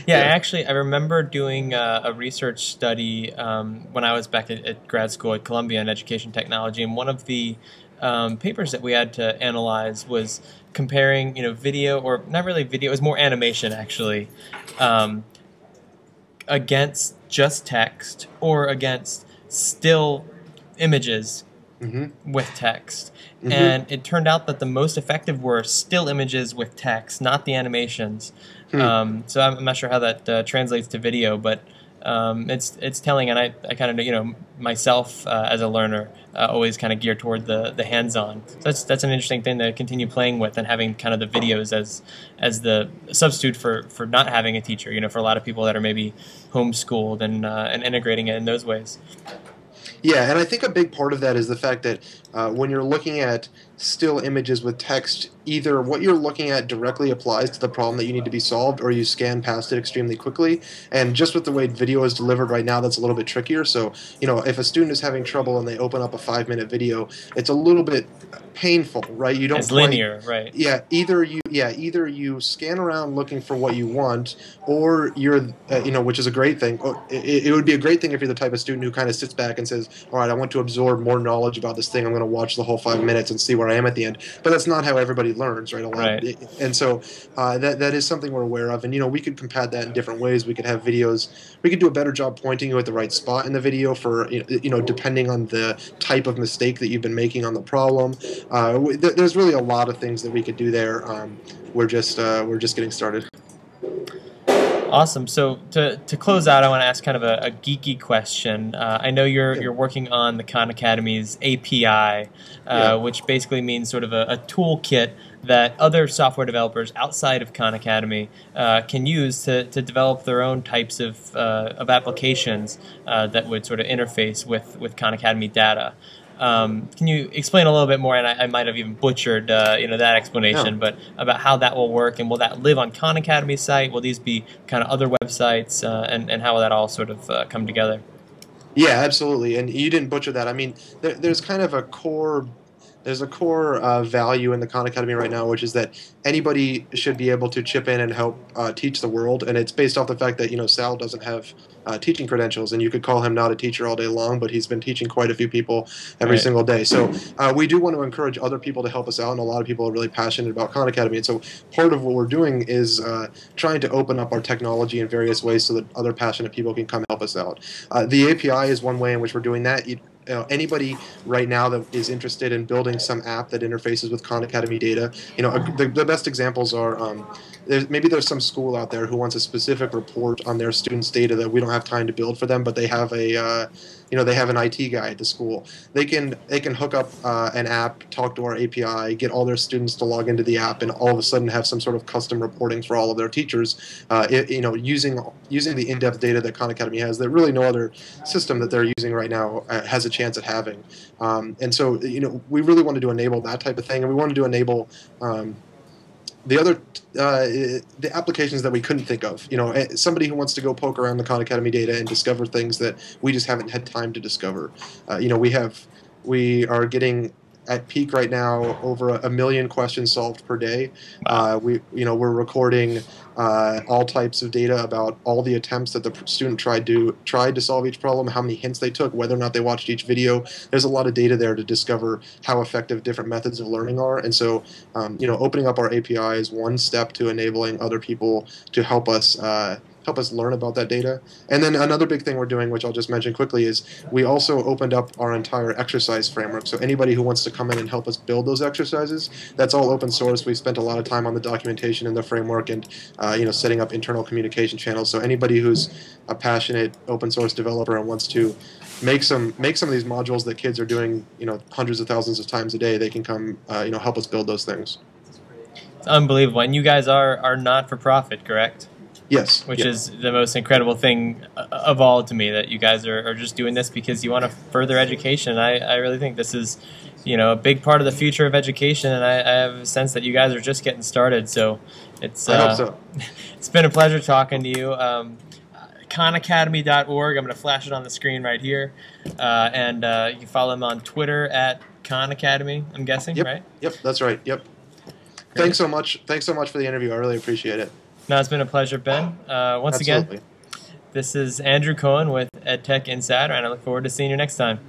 Yeah, Yeah. I remember doing a research study when I was back at grad school at Columbia in education technology, and one of the papers that we had to analyze was comparing, video, or not really video, it was more animation actually, um, against just text or against still images Hmm. with text. Hmm. And it turned out that the most effective were still images with text, not the animations. Hmm. So I'm not sure how that translates to video, but it's telling. And I kind of myself as a learner always kind of gear toward the hands-on. So that's an interesting thing to continue playing with, and having kind of the videos as the substitute for not having a teacher. For a lot of people that are maybe homeschooled and integrating it in those ways. Yeah, and I think a big part of that is the fact that when you're looking at still images with text, either what you're looking at directly applies to the problem that you need to be solved, or you scan past it extremely quickly. And just with the way video is delivered right now, that's a little bit trickier. So, if a student is having trouble and they open up a 5-minute video, it's a little bit painful, right? You don't As quite. linear, right? Yeah, either you scan around looking for what you want, or which is a great thing. It would be a great thing if you're the type of student who kind of sits back and says, all right, I want to absorb more knowledge about this thing. I'm going to watch the whole 5 minutes and see where I am at the end. But that's not how everybody learns, right? Right. And so that is something we're aware of. And we could combat that in different ways. We could have videos. We could do a better job pointing you at the right spot in the video for depending on the type of mistake that you've been making on the problem. There's really a lot of things that we could do there. We're just getting started. Awesome. So to close out, I want to ask kind of a geeky question. I know Yeah. you're working on the Khan Academy's API, Yeah. which basically means sort of a toolkit that other software developers outside of Khan Academy can use to develop their own types of applications that would sort of interface with Khan Academy data. Can you explain a little bit more? And I might have even butchered, that Yeah. explanation, but about how that will work, and will that live on Khan Academy's site? Will these be kind of other websites, and how will that all sort of come together? Yeah, absolutely. And you didn't butcher that. I mean, there's kind of a core. There's a core value in the Khan Academy right now, which is that anybody should be able to chip in and help teach the world. And it's based off the fact that Sal doesn't have teaching credentials, and you could call him not a teacher all day long, but he's been teaching quite a few people every Right. single day. So we do want to encourage other people to help us out, and a lot of people are really passionate about Khan Academy. And so part of what we're doing is trying to open up our technology in various ways so that other passionate people can come help us out. The API is one way in which we're doing that. Anybody right now that is interested in building some app that interfaces with Khan Academy data, the best examples are there's some school out there who wants a specific report on their students' data that we don't have time to build for them, but they have they have an IT guy at the school. They can hook up an app, talk to our API, get all their students to log into the app, and all of a sudden have some sort of custom reporting for all of their teachers. Using the in-depth data that Khan Academy has, that really no other system that they're using right now has a chance at having. And so we really wanted to enable that type of thing, and we wanted to enable the other the applications that we couldn't think of. Somebody who wants to go poke around the Khan Academy data and discover things that we just haven't had time to discover. We are getting at peak right now over a million questions solved per day. Wow. We're recording all types of data about all the attempts that the student tried to solve each problem, how many hints they took, whether or not they watched each video. There's a lot of data there to discover how effective different methods of learning are. And so, opening up our API is one step to enabling other people to help us learn about that data. And then another big thing we're doing, which I'll just mention quickly, is we also opened up our entire exercise framework. So anybody who wants to come in and help us build those exercises, that's all open source. We spent a lot of time on the documentation and the framework, and setting up internal communication channels. So anybody who's a passionate open source developer and wants to make some of these modules that kids are doing hundreds of thousands of times a day, they can come help us build those things. It's unbelievable. And you guys are not for profit, correct? Yes. Which Yeah. is the most incredible thing of all to me, that you guys are just doing this because you want to further education. I really think this is, a big part of the future of education, and I have a sense that you guys are just getting started. So it's I hope so. it's been a pleasure talking to you. KhanAcademy.org. I'm going to flash it on the screen right here, and you can follow them on Twitter at Khan Academy. I'm guessing, Yep. right? Yep. That's right. Yep. Great. Thanks so much. Thanks so much for the interview. I really appreciate it. No, it's been a pleasure, Ben. Once again, Absolutely. this is Andrew Cohen with EdTech Insider, and I look forward to seeing you next time.